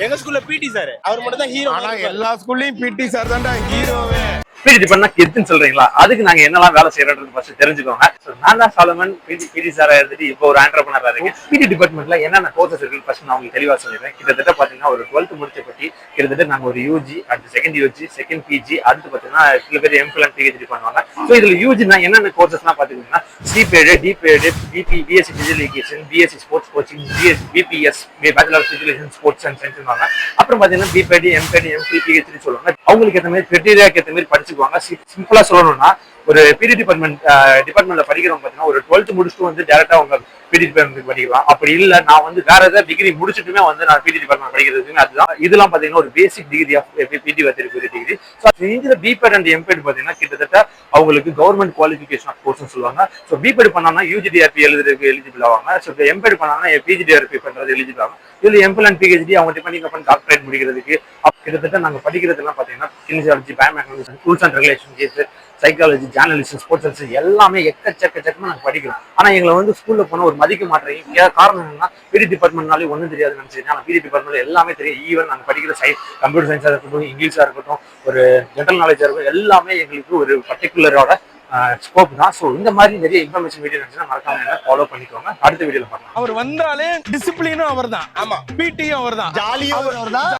எங்க ஸ்கூல்ல பிடி சார் அவர் மட்டும் தான் ஹீரோ. ஆனா எல்லா ஸ்கூல்லயும் பிடி சார் தான்டா ஹீரோவே. பிடி டிபார்ட்மெண்ட் எதுன்னு சொல்றீங்களா? அதுக்கு நாங்க என்னெல்லாம் வேலை செய்யறது ஃபர்ஸ்ட் தெரிஞ்சுக்கோங்க. நான் தான் சாலமன், பிடி சாரா இருந்துட்டு இப்போ ஒரு ஆண்டர்பிரனரா இருக்கேன். பிடி டிபார்ட்மெண்ட்ல என்னென்ன கோர்சஸ் இருக்கு ஃபர்ஸ்ட் நான் உங்களுக்கு தெளிவா சொல்லிடுறேன். கிட்டத்தட்ட பாத்தீங்கன்னா ஒரு 12th முடிச்ச பத்தி கிட்டத்தட்ட நாங்க ஒரு யூஜி, அடுத்து செகண்ட் யூஜி, செகண்ட் பிஜி, அடுத்து பாத்தீங்கன்னா சில பேர் எம்பிஎல் அண்ட் பிஹெச்டி பண்ணுவாங்க. ஸோ இதுல யூஜினா என்னென்ன கோர்சஸ்லாம் பாத்தீங்கன்னா CPEd, DPEd, BSc digital education, BSc sports coaching, BPS bachelor of physical sports and science. அப்புறம் பாத்தீங்கன்னா பிபேடி, எம்பிஎடி, எம்பிஎல், பிஹெச்டி சொல்லுவாங்க. அவங்களுக்கு ஏற்ற மாதிரி கிரைட்டீரியாக்கு ஏற்ற மாதிரி படிச்சுக்குவாங்க. சிம்பிளா சொல்லணும்னா ஒரு பிடி டிபார்ட்மெண்ட்ல படிக்கிறவங்க பாத்தீங்கன்னா ஒரு 12th முடிச்சுட்டு வந்து டைரக்டா அவங்க பிடி டிபார்ட்மெண்ட் படிக்கலாம். அப்படி இல்ல நான் வந்து வேற ஏதாவது டிகிரி முடிச்சுட்டுமே வந்து நான் பிடி டிபார்ட்மெண்ட் படிக்கிறதுக்கு அதுதான் இதெல்லாம் பாத்தீங்கன்னா ஒரு பேசிக் டிகிரி ஆஃப் பிடி வச்சிருக்கிற டிகிரி. இதுல பிபெட் அண்ட் எம்பெட் பாத்தீங்கன்னா கிட்டத்தட்ட அவங்களுக்கு கவர்மெண்ட் குவாலிஃபிகேஷன் ஆஃப் கோர்ஸ் சொல்லுவாங்க. ஸோ பிபெட் பண்ணாங்கன்னா யூஜிடிஆர்பி எழுதுறதுக்கு எலிஜிபிள் ஆவாங்க. ஸோ எம்பெட் பண்ணாங்கன்னா பிஜிடிஆர்பி பண்றது எலிஜிபிள் ஆகும். இதுல எம்பிஎல் அண்ட் பிஹெச்டி அவங்க டிபெண்டிங் பண்ணி டாக்டரேட் முடிக்கிறதுக்கு கிட்டத்தட்ட நாங்க படிக்கிறதுலாம் பாத்தீங்கன்னா kinesiology, biomechanics, rules and regulations, psychology, journalism, sports எல்லாமே எக்கச்சக்கமா நாங்க படிக்கிறோம். ஆனா எங்களை வந்து ஸ்கூல்ல போன ஒரு மதிக்க மாட்டேங்க. காரணம் என்னன்னா பிடி டிபார்ட்மெண்ட்னாலே ஒன்றும் தெரியாது நினைச்சேன். ஆனா பிடி டிபார்ட்மெண்ட்ல எல்லாமே தெரியும். ஈவன் நாங்க படிக்கிற கம்ப்யூட்டர் சயின்ஸா இருக்கட்டும், இங்கிலீஷா இருக்கட்டும், ஒரு ஜெனரல் நாலேஜா இருக்கட்டும், எல்லாமே எங்களுக்கு ஒரு பர்டிகுலரோட ஸ்கோப் தான். ஸோ இந்த மாதிரி நிறைய இன்ஃபர்மேஷன் வீடியோ இருந்துச்சுன்னா மறக்காம ஃபாலோ பண்ணிக்கோங்க. அடுத்த வீடியோல பார்க்கலாம். அவர் வந்தாலே டிசிப்ளினும் அவர் தான், ஆமா பிடியும் அவர் தான், ஜாலியும் அவர் தான்.